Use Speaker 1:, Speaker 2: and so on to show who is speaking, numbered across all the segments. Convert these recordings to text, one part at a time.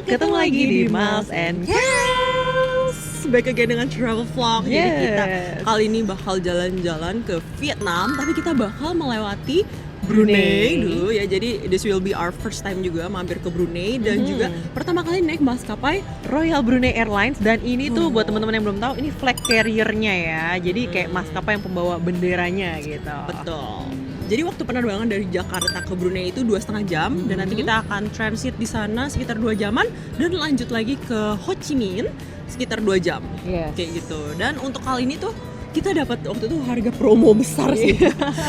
Speaker 1: ketemu lagi di Miles and Kels. Back again dengan travel vlog. Jadi kita kali ini bakal jalan-jalan ke Vietnam, tapi kita bakal melewati Brunei dulu ya. Jadi this will be our first time juga mampir ke Brunei dan juga pertama kali naik maskapai
Speaker 2: Royal Brunei Airlines. Dan ini tuh buat teman-teman yang belum tahu, ini flag carrier-nya ya. Jadi kayak maskapai yang pembawa benderanya gitu.
Speaker 1: Betul. Jadi waktu penerbangan dari Jakarta ke Brunei itu 2,5 jam dan nanti kita akan transit di sana sekitar 2 jaman dan lanjut lagi ke Ho Chi Minh sekitar 2 jam. Kayak gitu. Dan untuk kali ini tuh kita dapat waktu itu harga promo besar sih.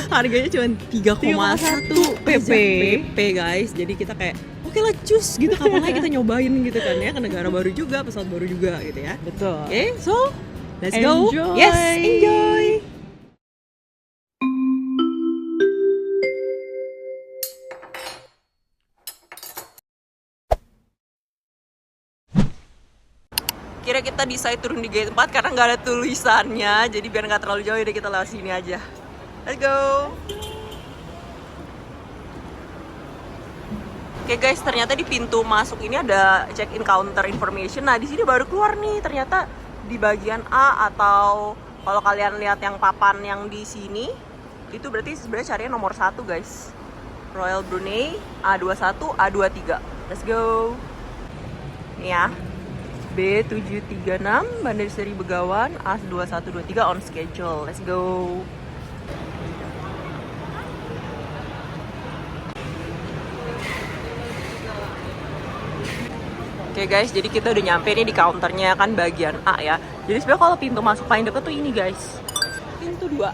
Speaker 1: Harganya cuma 3,1 PP guys. Jadi kita kayak oke lah cus gitu, kapan lagi kita nyobain gitu kan ya, ke negara baru juga, pesawat baru juga gitu ya.
Speaker 2: Betul.
Speaker 1: Oke, so let's go.
Speaker 2: Enjoy.
Speaker 1: Yes, enjoy. Kira kita decide turun di gate 4 karena nggak ada tulisannya, jadi biar nggak terlalu jauh, deh kita lewat sini aja. Let's go. Oke guys, ternyata di pintu masuk ini ada check-in counter information. Nah di sini baru keluar nih, ternyata di bagian A, atau kalau kalian lihat yang papan yang di sini, itu berarti sebenarnya carinya nomor 1 guys. Royal Brunei A21, A23. Let's go. Nih ya. B736 Bandar Seri Begawan A2123 on schedule. Let's go. Oke guys, jadi kita udah nyampe nih di counternya kan bagian A ya. Jadi sebenarnya kalau pintu masuk paling deket tuh ini guys, pintu 2.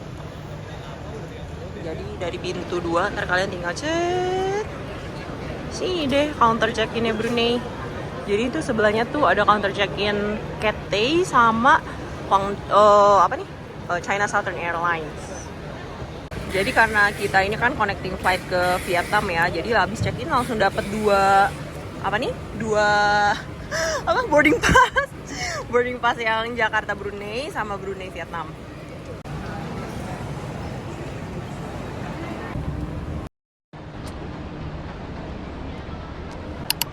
Speaker 1: Jadi dari pintu 2 ntar kalian tinggal cet sini deh counter check-innya Brunei. Jadi itu sebelahnya tuh ada counter check-in Cathay sama China Southern Airlines. Jadi karena kita ini kan connecting flight ke Vietnam ya, jadi habis check-in langsung dapat dua boarding pass. Boarding pass yang Jakarta Brunei sama Brunei Vietnam.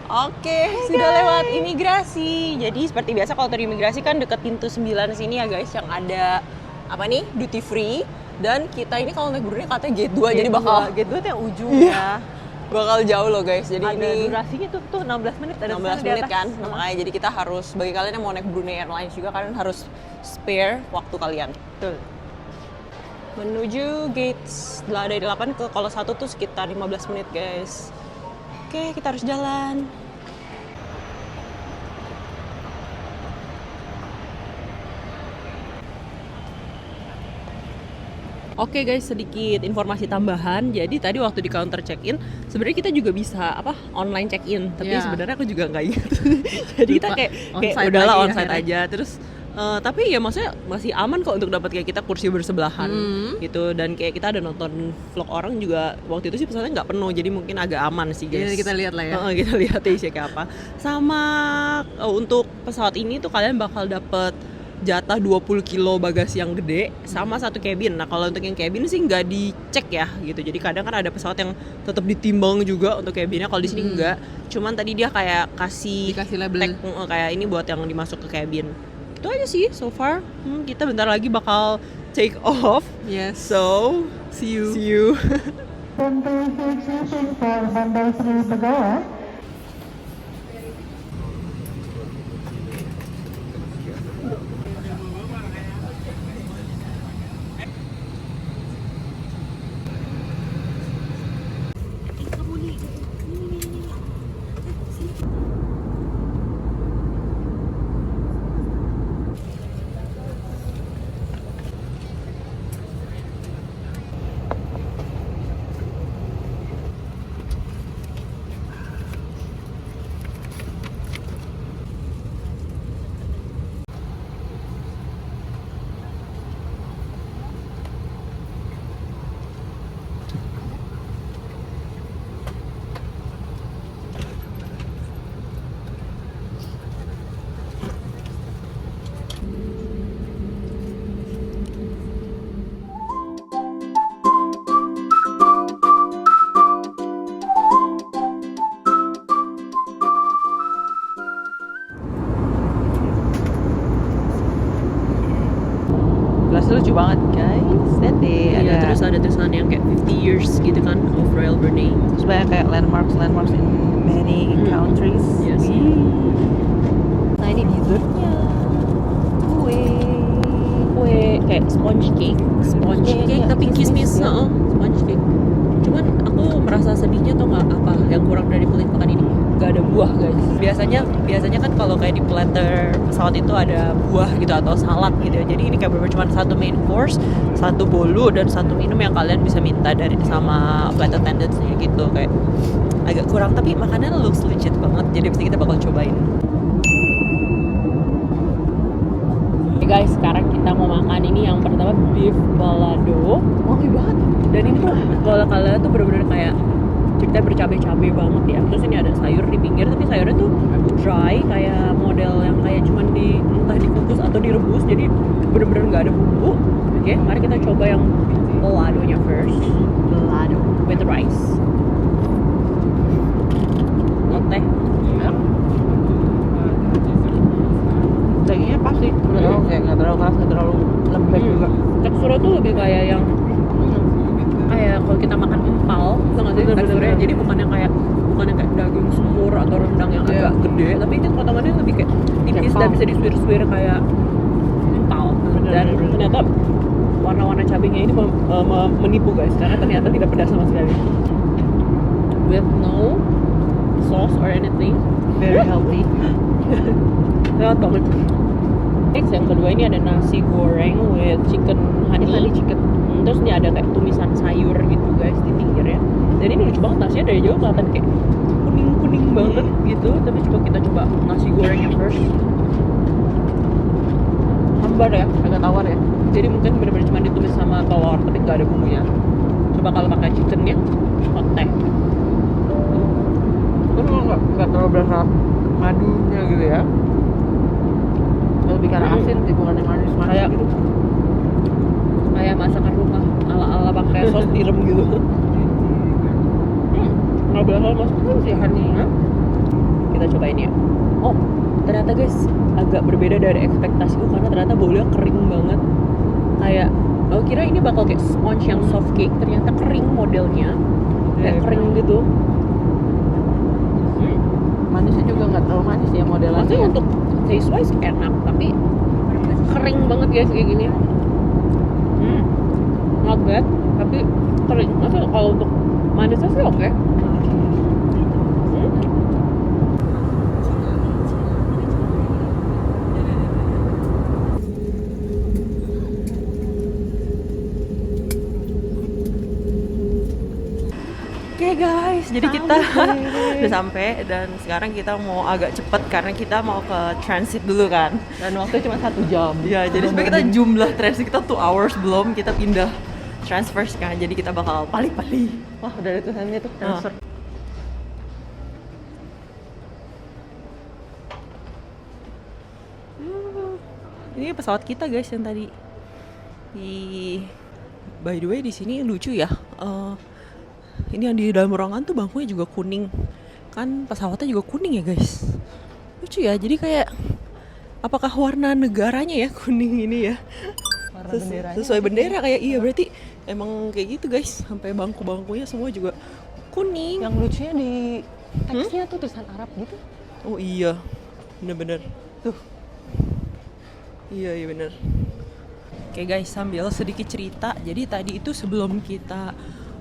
Speaker 1: Oke, sudah lewat imigrasi. Jadi seperti biasa kalau dari imigrasi kan deket pintu 9 sini ya guys, yang ada duty free. Dan kita ini kalau naik Brunei katanya gate 2, jadi bakal
Speaker 2: gate 2 tuh yang ujung ya.
Speaker 1: Bakal jauh loh guys. Jadi
Speaker 2: ada
Speaker 1: ini
Speaker 2: durasinya tuh 16 menit, ada
Speaker 1: 16 menit kan. Nah, makanya jadi kita harus, bagi kalian yang mau naik Brunei Airlines juga, kalian harus spare waktu kalian.
Speaker 2: Betul.
Speaker 1: Menuju gate dari 8 ke kalau 1 tuh sekitar 15 menit guys. Oke, kita harus jalan. Oke guys, sedikit informasi tambahan. Jadi tadi waktu di counter check-in, sebenarnya kita juga bisa online check-in, tapi sebenarnya aku juga nggak ingat. Jadi kita kayak udahlah onsite aja. Terus tapi ya maksudnya masih aman kok untuk dapat kayak kita kursi bersebelahan gitu, dan kayak kita ada nonton vlog orang juga waktu itu sih pesawatnya nggak penuh, jadi mungkin agak aman sih guys.
Speaker 2: Jadi kita lihat lah ya.
Speaker 1: Kita lihat ya kayak apa. Sama untuk pesawat ini tuh kalian bakal dapet jatah 20 kilo bagasi yang gede sama 1 cabin. Nah kalau untuk yang cabin sih nggak dicek ya gitu. Jadi kadang kan ada pesawat yang tetap ditimbang juga untuk cabinnya. Kalau di sini nggak. Cuman tadi dia kayak dikasih
Speaker 2: label
Speaker 1: tag kayak ini buat yang dimasuk ke cabin. Itu aja sih so far. Kita bentar lagi bakal take off.
Speaker 2: Yes.
Speaker 1: So see you.
Speaker 3: Bandar Seri Begawan.
Speaker 2: lucu banget guys. Dan
Speaker 1: Iya, terus ada tulisan yang kayak 50 years gitu kan of Royal Brunei.
Speaker 2: terus banyak kayak landmarks in many countries.
Speaker 1: Yes.
Speaker 2: Nah ini dessertnya,
Speaker 1: Kue kayak sponge cake tapi kismis, sponge cake. Cuman aku merasa sedihnya tuh nggak apa yang kurang dari pelit pekan ini, nggak ada buah guys. Biasanya kan kalau kayak di platter pesawat itu ada buah gitu atau salad gitu ya. Jadi ini kayak bener cuma satu main course, satu bolu dan satu minum yang kalian bisa minta dari sama flight attendants-nya gitu. Kayak agak kurang, tapi makanannya looks legit banget. Jadi pasti kita bakal cobain. Guys, sekarang kita mau makan ini yang pertama beef balado.
Speaker 2: wangi banget.
Speaker 1: Dan ini tuh kalau tuh bener-bener kayak kita bercabai-cabai banget ya. Terus ini ada sayur di pinggir, tapi sayurnya tuh dry kayak model yang kayak cuman entah dikukus atau direbus. Jadi bener-bener nggak ada bumbu. Oke, mari kita coba yang baladonya first. Balado with rice. Teh.
Speaker 2: Dagingnya pasti nggak terlalu keras, nggak terlalu lembek juga.
Speaker 1: Teksturnya tuh lebih kayak yang kayak kalau kita makan empal, tau nggak sih teksturnya? Jadi bukan yang kayak daging semur atau rendang yang agak gede, tapi itu potongannya lebih kayak tipis dan bisa disuir-suir kayak empal. Dan ternyata warna-warna cabenya ini menipu guys, karena ternyata tidak pedas sama sekali. With no sauce or anything,
Speaker 2: Very healthy.
Speaker 1: lewat banget. Next yang kedua ini ada nasi goreng with chicken honey chicken. Terus ini ada kayak tumisan sayur gitu guys di pinggirnya. Dan ini lucu banget, nasinya dari jauh kelihatan kayak kuning banget gitu. Tapi coba kita coba nasi gorengnya first. Hambar ya, agak tawar ya. Jadi mungkin benar-benar cuma ditumis sama telur tapi nggak ada bumbunya. Coba kalau pakai chickennya, teh.
Speaker 2: Terus nggak terlalu berasa madunya gitu ya. Lebih karena asin sih, bukan yang manis
Speaker 1: Kayak
Speaker 2: gitu.
Speaker 1: Kayak masakan rumah ala-ala pakai sos tiram gitu. Nggak berasa masukin sih honey-nya. Kita cobain ya. Oh, ternyata guys agak berbeda dari ekspektasiku karena ternyata bolunya kering banget. Kayak aku kira ini bakal kayak sponge yang soft cake, ternyata kering modelnya. Kayak kering gitu.
Speaker 2: Manisnya juga nggak terlalu manis ya modelnya.
Speaker 1: Maksudnya untuk taste wise enak, tapi kering banget guys kayak gini. Not bad, tapi kering. Maksudnya kalau untuk manisnya sih oke. Oke guys, jadi kita udah sampai dan sekarang kita mau agak cepet karena kita mau ke transit dulu kan.
Speaker 2: Dan waktunya cuma 1 jam.
Speaker 1: Ya, jadi sebenarnya kita jumlah transit kita 2 hours belum kita pindah transfer kan. Jadi kita bakal pali-pali.
Speaker 2: Wah, udah ada tulisannya tuh transfer.
Speaker 1: Ini pesawat kita guys yang tadi. By the way di sini lucu ya. Ini yang di dalam ruangan tuh bangkunya juga kuning. Kan pesawatnya juga kuning ya guys. Lucu ya, jadi kayak apakah warna negaranya ya kuning ini ya? Sesuai bendera kayak iya, berarti emang kayak gitu guys. Sampai bangku-bangkunya semua juga kuning.
Speaker 2: Yang lucunya di teksnya tuh tulisan Arab gitu.
Speaker 1: Oh iya, bener-bener. Tuh. Iya bener. Oke guys, sambil sedikit cerita. Jadi tadi itu sebelum kita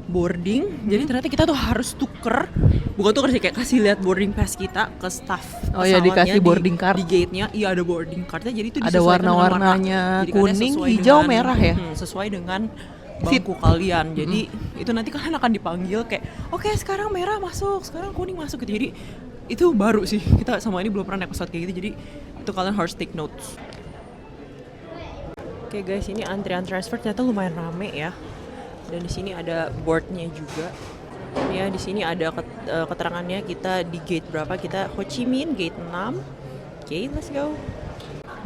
Speaker 1: boarding, jadi ternyata kita tuh harus tuker, bukan tuker sih, kayak kasih lihat boarding pass kita ke staff pesawatnya.
Speaker 2: Oh iya, dikasih boarding card
Speaker 1: di gate-nya. Iya ada boarding cardnya, jadi itu
Speaker 2: ada warna-warnanya kuning, hijau, merah ya.
Speaker 1: Sesuai dengan bangku kalian. Jadi itu nanti kalian akan dipanggil kayak, oke, sekarang merah masuk, sekarang kuning masuk gitu. Jadi itu baru sih, kita sama ini belum pernah naik pesawat kayak gitu. Jadi itu kalian harus take notes. Oke guys, ini antrian transfer ternyata lumayan rame ya. Dan di sini ada boardnya juga. Ya, di sini ada keterangannya kita di gate berapa. Kita Ho Chi Minh gate 6. Oke, let's go.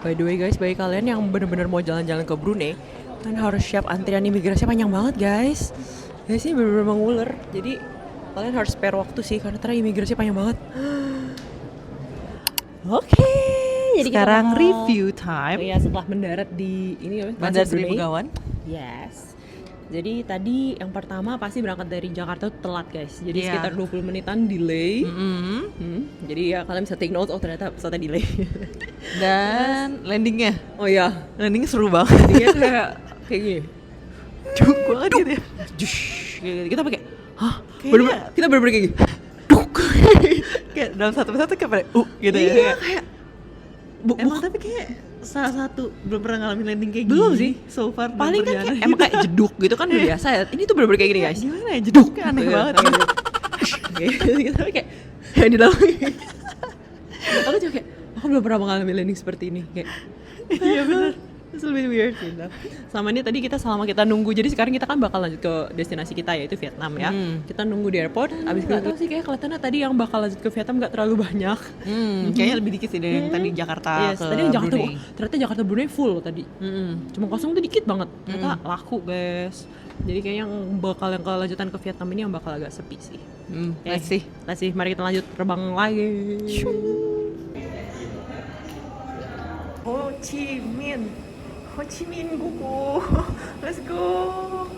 Speaker 1: By the way guys, bagi kalian yang benar-benar mau jalan-jalan ke Brunei, kalian harus siap antrian imigrasi panjang banget guys. Guys, ini benar-benar mengular. Jadi kalian harus spare waktu sih karena ternyata imigrasi panjang banget. Oke, jadi
Speaker 2: sekarang
Speaker 1: kita bakal-
Speaker 2: review time.
Speaker 1: Iya, setelah mendarat di ini apa?
Speaker 2: Bandar
Speaker 1: Brunei.
Speaker 2: Sri Begawan.
Speaker 1: Yes. Jadi tadi yang pertama pasti berangkat dari Jakarta tuh telat guys. Jadi
Speaker 2: Iya.
Speaker 1: sekitar 20 menitan delay.
Speaker 2: Mm-mm.
Speaker 1: Jadi ya kalian bisa take note, oh ternyata pesawatnya delay.
Speaker 2: Dan landingnya,
Speaker 1: Oh iya,
Speaker 2: landingnya seru banget.
Speaker 1: dia kayak gini.
Speaker 2: Duk banget gitu ya.
Speaker 1: Jush, kayak gitu. Kita pakai, hah?
Speaker 2: Kayaknya-
Speaker 1: Kita bener-bener kayak gini.
Speaker 2: Kayak dalam satu pesawat tuh kayak pada gitu ya.
Speaker 1: Iya, kayak
Speaker 2: Emang tapi kayak salah satu belum pernah ngalamin landing kayak gini.
Speaker 1: Belum sih.
Speaker 2: So far
Speaker 1: paling kan
Speaker 2: dalam
Speaker 1: kayak, emang kayak jeduk gitu kan udah biasa ya. Ini tuh bener-bener kayak gini guys.
Speaker 2: gimana ya, jeduknya aneh
Speaker 1: Gitu,
Speaker 2: banget.
Speaker 1: Gitu, tapi kayak yang di dalam. Aku juga kayak, aku belum pernah mengalami landing seperti ini. Kayak,
Speaker 2: Iya benar.
Speaker 1: it's a little weird gitu. Sama ini tadi selama kita nunggu, jadi sekarang kita kan bakal lanjut ke destinasi kita yaitu Vietnam ya. Kita nunggu di airport, abis itu tahu sih kayak kelihatannya tadi yang bakal lanjut ke Vietnam nggak terlalu banyak.
Speaker 2: Kayaknya lebih dikit sih dari yang tadi Jakarta
Speaker 1: Yes,
Speaker 2: ke
Speaker 1: tadi yang Jakarta,
Speaker 2: Brunei.
Speaker 1: ternyata Jakarta Brunei full tadi. Cuma kosong tuh dikit banget. Ternyata laku guys. Jadi kayaknya yang kelanjutan ke Vietnam ini yang bakal agak sepi sih.
Speaker 2: Let's see.
Speaker 1: Let's see, mari kita lanjut terbang lagi. Ho Chi Minh, Ho Chi Minh kuku, let's go.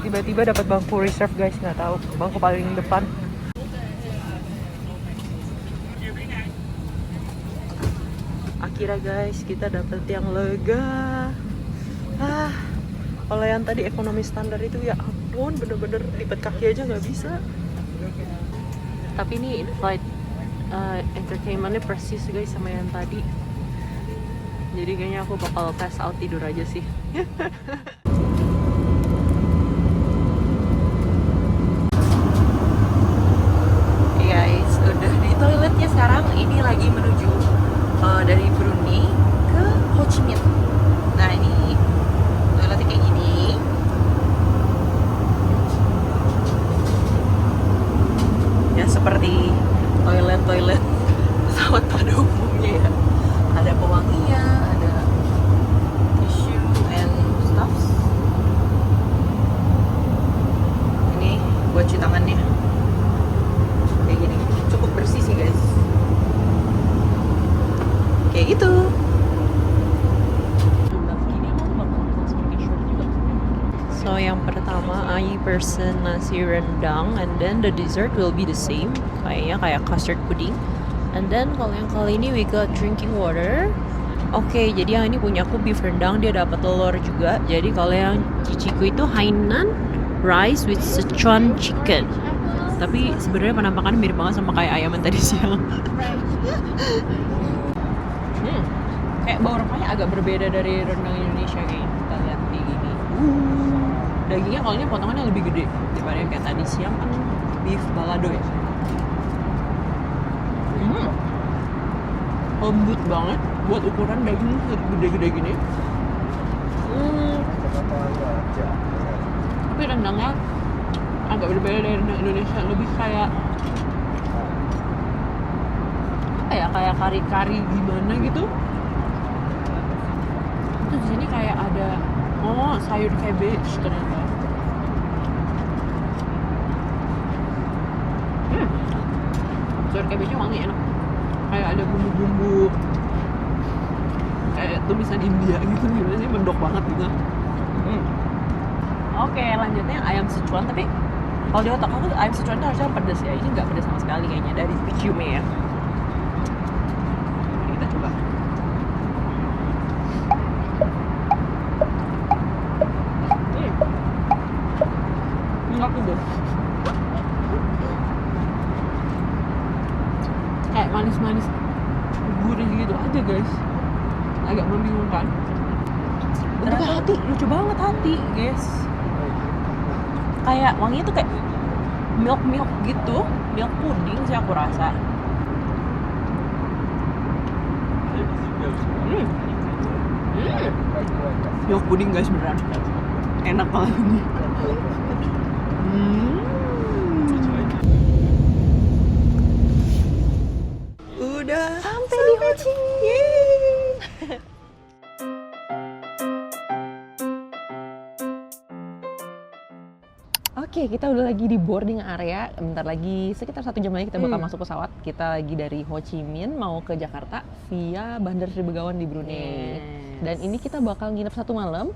Speaker 1: Tiba-tiba dapat bangku reserve guys, nggak tahu bangku paling depan. Akhirnya guys kita dapat yang lega. Kalau yang tadi ekonomi standar itu ya ampun, bener-bener lipat kaki aja nggak bisa. Tapi ini flight entertainmentnya persis guys sama yang tadi. Jadi kayaknya aku bakal pass out tidur aja sih. Guys, udah di toiletnya sekarang. Ini lagi menuju dari Brunei ke Ho Chi Minh. Nah ini toiletnya kayak gini. Ya seperti toilet pesawat pada umumnya ya. Ada pewanginya, ada tissue and stuffs. Ini buat cuci tangannya. Kayak gini, cukup bersih sih guys. Kayak gitu. So yang pertama I person nasi rendang, and then the dessert will be the same, kayaknya kayak custard pudding. And then kalau yang kali ini we got drinking water. Oke, jadi yang ini punya aku beef rendang, dia dapat telur juga. Jadi kalau yang ciciku itu Hainan rice with Sichuan chicken. Tapi sebenarnya penampakannya mirip banget sama kayak ayam yang tadi siang. Kayak bau rempahnya agak berbeda dari rendang Indonesia kayak kita lihat di gini. Dagingnya kalau ini potongannya lebih gede daripada yang kayak tadi siang kan beef balado ya. Lembut banget buat ukuran daging gede-gede gini. Tapi rendangnya agak berbeda dari rendang Indonesia, lebih kayak apa ya, kayak kari-kari gimana gitu. Terus di sini kayak ada sayur cabbage ternyata. Sayur cabbage-nya wangi, enak. Kayak ada bumbu-bumbu kayak tulisan India gitu, gimana sih, mendok banget gitu. Oke, lanjutnya ayam Sichuan, tapi kalau di otak aku ayam Sichuan itu harusnya pedas ya. Ini nggak pedas sama sekali kayaknya dari ciumnya ya. Kita coba. Enggak pedas. Kayak manis-manis gurih gitu aja guys, agak membingungkan. Bentuknya hati, lucu banget hati guys, kayak wanginya tuh kayak milk gitu, milk pudding sih aku rasa. Milk pudding guys, beneran enak banget ini. Udah sampai di Ho Chi Minh. Oke,
Speaker 2: Oke, kita udah lagi di boarding area. Bentar lagi, sekitar 1 jam lagi kita bakal masuk pesawat. Kita lagi dari Ho Chi Minh mau ke Jakarta via Bandar Sri Begawan di Brunei. Dan ini kita bakal nginep 1 malam.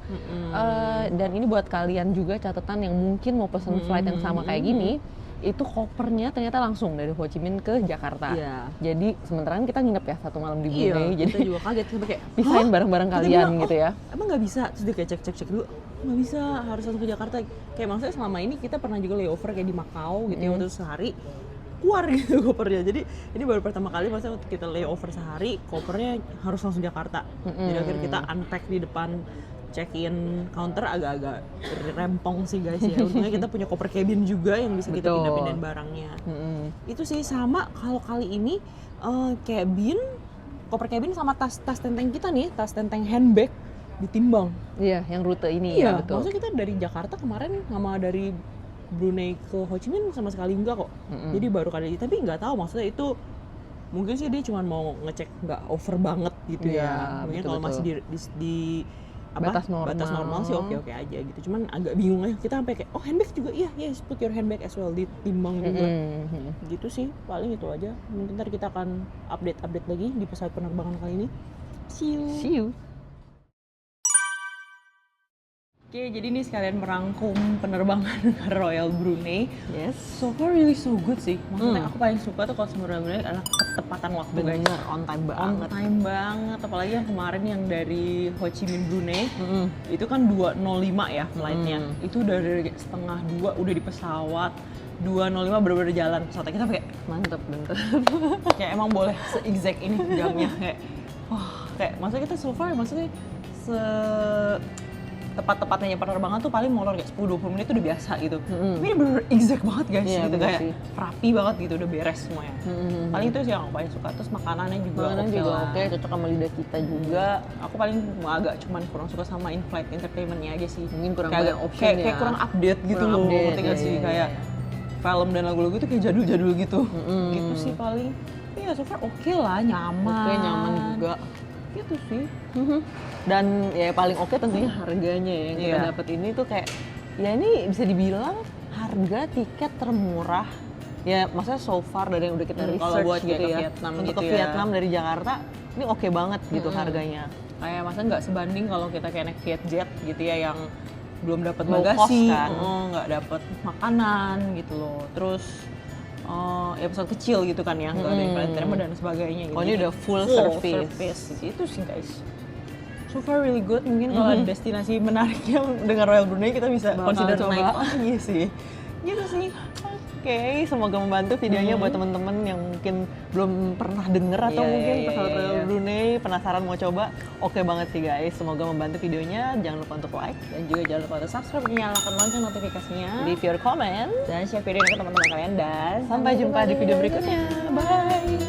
Speaker 2: Dan ini buat kalian juga catatan yang mungkin mau pesen flight yang sama kayak gini. Itu kopernya ternyata langsung dari Ho Chi Minh ke Jakarta.
Speaker 1: Iya.
Speaker 2: Jadi sementara kita nginep ya 1 malam di Brunei. Jadi
Speaker 1: kita juga kaget sampai kayak
Speaker 2: pisahin bareng-bareng
Speaker 1: Kita
Speaker 2: kalian
Speaker 1: bilang,
Speaker 2: gitu ya.
Speaker 1: Emang nggak bisa? Terus dia kayak cek dulu, nggak bisa, harus langsung ke Jakarta. Kayak maksudnya selama ini kita pernah juga layover kayak di Macau gitu ya, waktu sehari keluar gitu kopernya. Jadi ini baru pertama kali maksudnya kita layover sehari, kopernya harus langsung Jakarta. Jadi akhirnya kita unpack di depan check-in counter, agak-agak rempong sih guys ya. Untungnya kita punya koper cabin juga yang bisa kita
Speaker 2: Betul.
Speaker 1: pindah-pindahin barangnya. Itu sih sama kalau kali ini cabin, koper cabin sama tas tenteng kita nih, tas tenteng handbag ditimbang.
Speaker 2: Iya, yang rute ini ya, betul.
Speaker 1: Maksudnya kita dari Jakarta kemarin sama dari Brunei ke Ho Chi Minh sama sekali enggak kok. Jadi baru kali ini, tapi nggak tahu maksudnya itu mungkin sih dia cuma mau ngecek nggak over banget gitu ya. Mungkin kalau masih di
Speaker 2: batas normal
Speaker 1: sih oke aja gitu. Cuman agak bingung aja. Kita sampai kayak handbag juga yes, put your handbag as well, ditimbang juga. Gitu sih, paling itu aja. Mungkin ntar kita akan update lagi di pesawat penerbangan kali ini. See you. Oke, jadi ini sekalian merangkum penerbangan Royal Brunei.
Speaker 2: Yes.
Speaker 1: So far really so good sih. Maksudnya aku paling suka tuh kalau sama Royal Brunei adalah ketepatan waktu guys.
Speaker 2: Bener, on time banget.
Speaker 1: On time banget, apalagi yang kemarin yang dari Ho Chi Minh Brunei. Itu kan 2.05 ya flightnya. Itu udah dari setengah 2 udah di pesawat. 2.05 bener-bener jalan pesawatnya, kita kayak
Speaker 2: Mantep, bener.
Speaker 1: kayak emang boleh se-exact ini jamnya kayak wah, kayak maksudnya kita so far maksudnya tepat-tepatnya penerbangan tuh paling molor kayak 10-20 menit tuh udah biasa gitu. Tapi ini bener exact banget guys,
Speaker 2: Iya,
Speaker 1: gitu kayak
Speaker 2: sih.
Speaker 1: rapi banget gitu, udah beres semuanya. Paling itu sih yang aku paling suka. Terus makanannya juga
Speaker 2: Oke, cocok sama lidah kita juga.
Speaker 1: Aku paling agak cuman kurang suka sama in-flight entertainment-nya aja sih.
Speaker 2: Mungkin kurang
Speaker 1: kayak
Speaker 2: banyak option
Speaker 1: kayak,
Speaker 2: ya.
Speaker 1: kayak kurang update gitu
Speaker 2: Kurang
Speaker 1: loh.
Speaker 2: update,
Speaker 1: Ngerti nggak sih?
Speaker 2: iya.
Speaker 1: Kayak film dan lagu-lagu itu kayak jadul-jadul gitu. Gitu sih paling. Iya, so far oke lah, nyaman.
Speaker 2: Oke, nyaman juga.
Speaker 1: Gitu sih.
Speaker 2: Dan ya paling oke tentunya harganya ya, yang kita dapat ini tuh kayak ya ini bisa dibilang harga tiket termurah ya, maksudnya so far dari yang udah kita research
Speaker 1: kalau buat
Speaker 2: gitu
Speaker 1: kayak ke
Speaker 2: ya,
Speaker 1: Vietnam
Speaker 2: untuk
Speaker 1: gitu
Speaker 2: ke
Speaker 1: ya.
Speaker 2: Vietnam dari Jakarta ini oke banget gitu harganya.
Speaker 1: Kayak masa nggak sebanding kalau kita kayak naik Vietjet gitu ya, yang belum dapat
Speaker 2: Low
Speaker 1: bagasi,
Speaker 2: cost kan.
Speaker 1: nggak dapat makanan gitu loh. Terus ya pesawat kecil gitu kan ya, nggak ada yang flight terima dan sebagainya gitu.
Speaker 2: Oh, ini
Speaker 1: Jadi
Speaker 2: udah full service.
Speaker 1: Itu sih guys. So far really good. Mungkin kalau ada destinasi menariknya dengan Royal Brunei kita bisa
Speaker 2: Bakal
Speaker 1: consider
Speaker 2: coba.
Speaker 1: naik lagi sih. Gitu sih.
Speaker 2: Oke, semoga membantu videonya buat temen-temen yang mungkin belum pernah denger atau
Speaker 1: Iya,
Speaker 2: mungkin
Speaker 1: iya,
Speaker 2: pesawat
Speaker 1: iya,
Speaker 2: Royal
Speaker 1: iya.
Speaker 2: Brunei penasaran mau coba. Oke banget sih guys, semoga membantu videonya. Jangan lupa untuk like,
Speaker 1: Dan juga jangan lupa untuk subscribe, nyalakan lonceng notifikasinya,
Speaker 2: leave your comment.
Speaker 1: dan share video ini ke teman-teman kalian. Dan
Speaker 2: Sampai jumpa di video berikutnya. Bye.